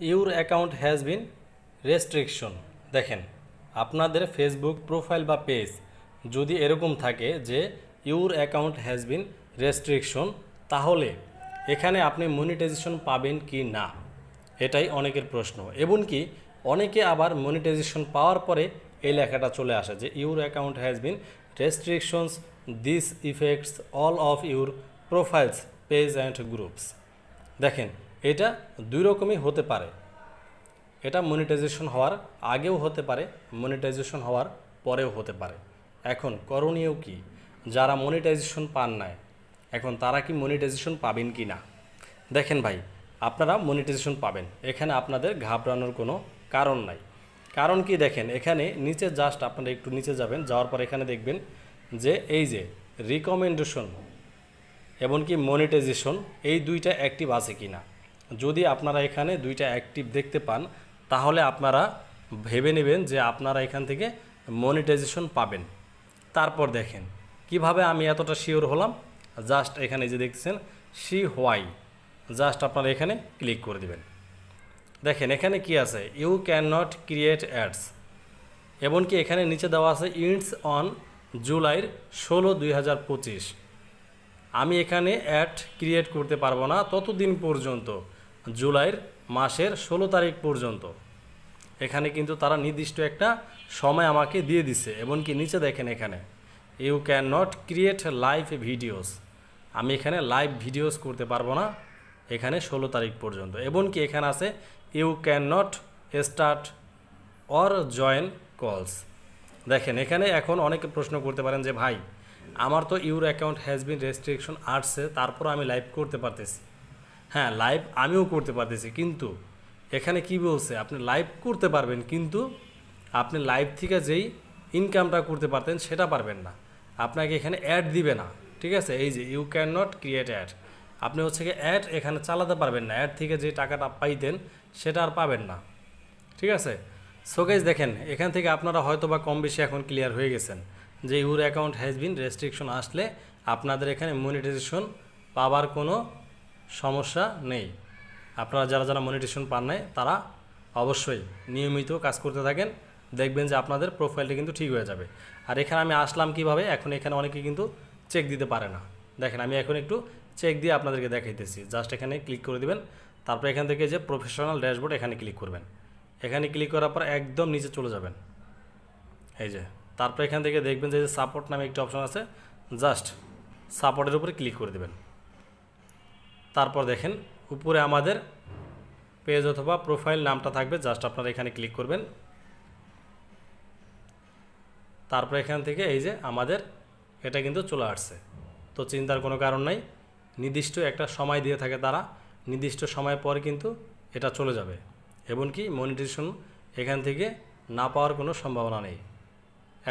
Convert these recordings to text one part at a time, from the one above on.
Your account has been restriction. দেখেন, আপনাদের Facebook profile বা পেজ যদি এরকম থাকে যে your account has been restriction, তাহলে এখানে আপনি মনিটাইজেশন পাবেন কি না, এটাই অনেকের প্রশ্ন। এমনকি অনেকে আবার মনিটাইজেশন পাওয়ার পরে এই লেখাটা চলে আসে যে your account has been restrictions, this effects all of your profiles, page and groups. দেখেন, এটা দুই রকমই হতে পারে। এটা মনিটাইজেশন হওয়ার আগেও হতে পারে, মনিটাইজেশন হওয়ার পরেও হতে পারে। এখন করণীয় কি? যারা মনিটাইজেশন পান নাই, এখন তারা কি মনিটাইজেশন পাবেন কি না? দেখেন ভাই, আপনারা মনিটাইজেশন পাবেন, এখানে আপনাদের ঘাবড়ানোর কোনো কারণ নাই। কারণ কি? দেখেন, এখানে নিচে জাস্ট আপনারা একটু নিচে যাবেন, যাওয়ার পর এখানে দেখবেন যে এই যে রিকমেন্ডেশন এমনকি মনিটাইজেশন, এই দুইটা অ্যাক্টিভ আছে কি না। যদি আপনারা এখানে দুইটা অ্যাক্টিভ দেখতে পান, তাহলে আপনারা ভেবে নেবেন যে আপনারা এখান থেকে মনিটাইজেশন পাবেন। তারপর দেখেন কিভাবে আমি এতটা শিওর হলাম। জাস্ট এখানে যে দেখছেন সি হোয়াই, জাস্ট আপনারা এখানে ক্লিক করে দেবেন। দেখেন এখানে কি আছে, you can not create ads, এমনকি এখানে নিচে দেওয়া আছে ইন্টস অন জুলাইয়ের 16, 2025। আমি এখানে অ্যাড ক্রিয়েট করতে পারবো না ততদিন পর্যন্ত, জুলাইয়ের মাসের 16 তারিখ পর্যন্ত। এখানে কিন্তু তারা নির্দিষ্ট একটা সময় আমাকে দিয়ে দিছে। এমনকি নিচে দেখেন এখানে you can not create live videos, আমি এখানে লাইভ ভিডিওস করতে পারবো না এখানে 16 তারিখ পর্যন্ত। এমনকি এখানে আছে you can not start or join calls. দেখেন এখানে এখন অনেকে প্রশ্ন করতে পারেন যে ভাই, আমার তো your account has been restriction আসছে, তারপর আমি লাইভ করতে পারতেছি। হ্যাঁ, লাইভ আমিও করতে পারতেছি, কিন্তু এখানে কি বলছে, আপনি লাইভ করতে পারবেন, কিন্তু আপনি লাইভ থেকে যেই ইনকামটা করতে পারতেন সেটা পারবেন না। আপনাকে এখানে অ্যাড দিবে না, ঠিক আছে? এই যে you can not create ad, আপনি হচ্ছে কি অ্যাড এখানে চালাতে পারবেন না, অ্যাড থেকে যে টাকাটা পাইতেন সেটা আর পাবেন না, ঠিক আছে? সো গাইস, দেখেন এখান থেকে আপনারা হয়তো বা কম বেশি এখন ক্লিয়ার হয়ে গেছেন যে your account has been restriction আসলে আপনাদের এখানে মনিটাইজেশন পাওয়ার কোনো সমস্যা নেই। আপনারা যারা যারা মনিটাইজেশন পান নাই, তারা অবশ্যই নিয়মিত কাজ করতে থাকেন, দেখবেন যে আপনাদের প্রোফাইলটা কিন্তু ঠিক হয়ে যাবে। আর এখানে আমি আসলাম কিভাবে, এখন এখানে অনেকে কিন্তু চেক দিতে পারে না। দেখেন আমি এখন একটু চেক দিয়ে আপনাদেরকে দেখাইতেছি। জাস্ট এখানে ক্লিক করে দিবেন, তারপর এখান থেকে যে প্রফেশনাল ড্যাশবোর্ড এখানে ক্লিক করবেন। এখানে ক্লিক করার পর একদম নিচে চলে যাবেন, এই যে, তারপর এখান থেকে দেখবেন যে সাপোর্ট নামে একটা অপশন আছে, জাস্ট সাপোর্টের উপরে ক্লিক করে দেবেন। তারপর দেখেন উপরে আমাদের পেজ অথবা প্রোফাইল নামটা থাকবে, জাস্ট আপনারা এখানে ক্লিক করবেন। তারপর এখান থেকে এই যে আমাদের এটা কিন্তু চলে আসছে। তো চিন্তার কোনো কারণ নাই, নির্দিষ্ট একটা সময় দিয়ে থাকে তারা, নির্দিষ্ট সময় পর কিন্তু এটা চলে যাবে। এমনকি মনিটাইজেশন এখান থেকে না পাওয়ার কোনো সম্ভাবনা নেই,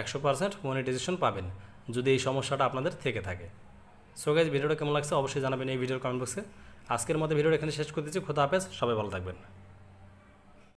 100% মনিটাইজেশন পাবেন যদি এই সমস্যাটা আপনাদের থেকে থাকে। সো গাইজ, ভিডিওটা কেমন লাগছে অবশ্যই জানাবেন এই ভিডিওর কমেন্ট বক্সে। আজকের মতো ভিডিওটা এখানে শেষ করতেছি। খোদা হাফেজ, সবাই ভালো থাকবেন।